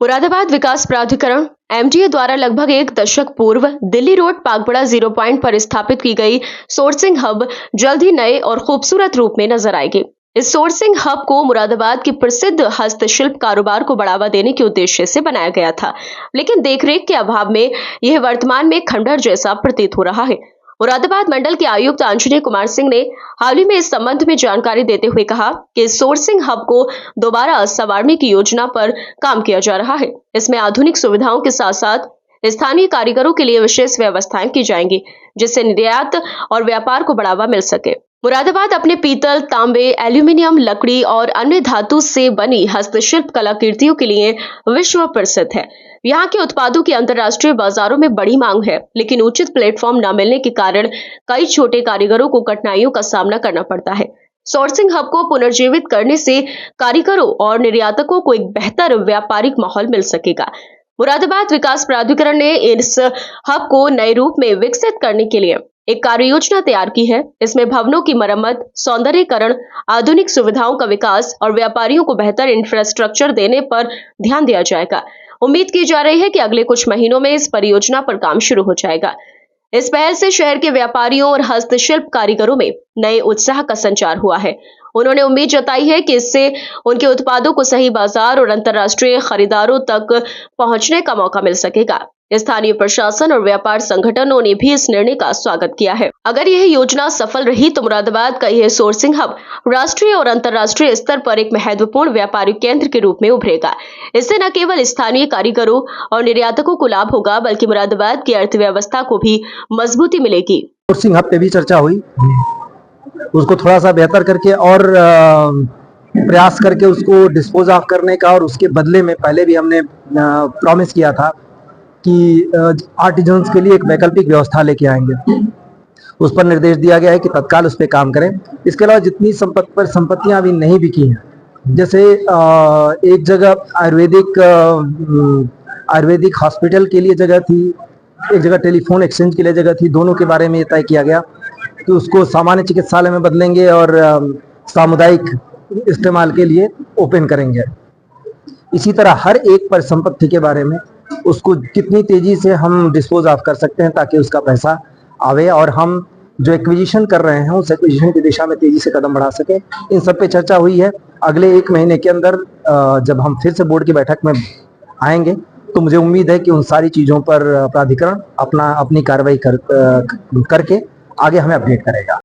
मुरादाबाद विकास प्राधिकरण एमडीए द्वारा लगभग एक दशक पूर्व दिल्ली रोड पागपड़ा जीरो पॉइंट पर स्थापित की गई सोर्सिंग हब जल्द ही नए और खूबसूरत रूप में नजर आएगी। इस सोर्सिंग हब को मुरादाबाद की प्रसिद्ध हस्तशिल्प कारोबार को बढ़ावा देने के उद्देश्य से बनाया गया था, लेकिन देखरेख के अभाव में यह वर्तमान में खंडहर जैसा प्रतीत हो रहा है। मुरादाबाद मंडल के आयुक्त आंजनेय कुमार सिंह ने हाल ही में इस संबंध में जानकारी देते हुए कहा कि सोर्सिंग हब को दोबारा संवारने की योजना पर काम किया जा रहा है। इसमें आधुनिक सुविधाओं के साथ साथ स्थानीय कारीगरों के लिए विशेष व्यवस्थाएं की जाएंगी, जिससे निर्यात और व्यापार को बढ़ावा मिल सके। मुरादाबाद अपने पीतल, तांबे, एल्यूमिनियम, लकड़ी और अन्य धातु से बनी हस्तशिल्प कलाकृतियों के लिए विश्व प्रसिद्ध है। यहाँ के उत्पादों की अंतर्राष्ट्रीय बाजारों में बड़ी मांग है, लेकिन उचित प्लेटफॉर्म न मिलने के कारण कई छोटे कारीगरों को कठिनाइयों का सामना करना पड़ता है। सोर्सिंग हब को पुनर्जीवित करने से कारीगरों और निर्यातकों को एक बेहतर व्यापारिक माहौल मिल सकेगा। मुरादाबाद विकास प्राधिकरण ने इस हब को नए रूप में विकसित करने के लिए एक कार्य योजना तैयार की है। इसमें भवनों की मरम्मत, सौंदर्यीकरण, आधुनिक सुविधाओं का विकास और व्यापारियों को बेहतर इंफ्रास्ट्रक्चर देने पर ध्यान दिया जाएगा। उम्मीद की जा रही है कि अगले कुछ महीनों में इस परियोजना पर काम शुरू हो जाएगा। इस पहल से शहर के व्यापारियों और हस्तशिल्प कारीगरों में नए उत्साह का संचार हुआ है। उन्होंने उम्मीद जताई है कि इससे उनके उत्पादों को सही बाजार और अंतर्राष्ट्रीय खरीदारों तक पहुंचने का मौका मिल सकेगा। स्थानीय प्रशासन और व्यापार संगठनों ने भी इस निर्णय का स्वागत किया है। अगर यह योजना सफल रही तो मुरादाबाद का यह सोर्सिंग हब राष्ट्रीय और अंतर्राष्ट्रीय स्तर पर एक महत्वपूर्ण व्यापारिक केंद्र के रूप में उभरेगा। इससे न केवल स्थानीय कारीगरों और निर्यातकों को लाभ होगा, बल्कि मुरादाबाद की अर्थव्यवस्था को भी मजबूती मिलेगी। सोर्सिंग हब पे भी चर्चा हुई, उसको थोड़ा सा बेहतर करके और प्रयास करके उसको डिस्पोज ऑफ करने का, और उसके बदले में पहले भी हमने प्रॉमिस किया था कि आर्टिजन्स के लिए एक वैकल्पिक व्यवस्था लेके आएंगे। उस पर निर्देश दिया गया है कि तत्काल उस पर काम करें। इसके अलावा जितनी संपत्तियां अभी नहीं बिकी हैं, जैसे एक जगह आयुर्वेदिक हॉस्पिटल के लिए जगह थी, एक जगह टेलीफोन एक्सचेंज के लिए जगह थी, दोनों के बारे में तय किया गया कि उसको सामान्य चिकित्सालय में बदलेंगे और सामुदायिक इस्तेमाल के लिए ओपन करेंगे। इसी तरह हर एक पर संपत्ति के बारे में उसको कितनी तेजी से हम डिस्पोज ऑफ कर सकते हैं ताकि उसका पैसा आवे और हम जो एक्विजिशन कर रहे हैं उस एक्विजिशन की दिशा में तेजी से कदम बढ़ा सके। इन सब पे चर्चा हुई है। अगले एक महीने के अंदर जब हम फिर से बोर्ड की बैठक में आएंगे तो मुझे उम्मीद है कि उन सारी चीजों पर प्राधिकरण अपनी कार्रवाई करके आगे हमें अपडेट करेगा।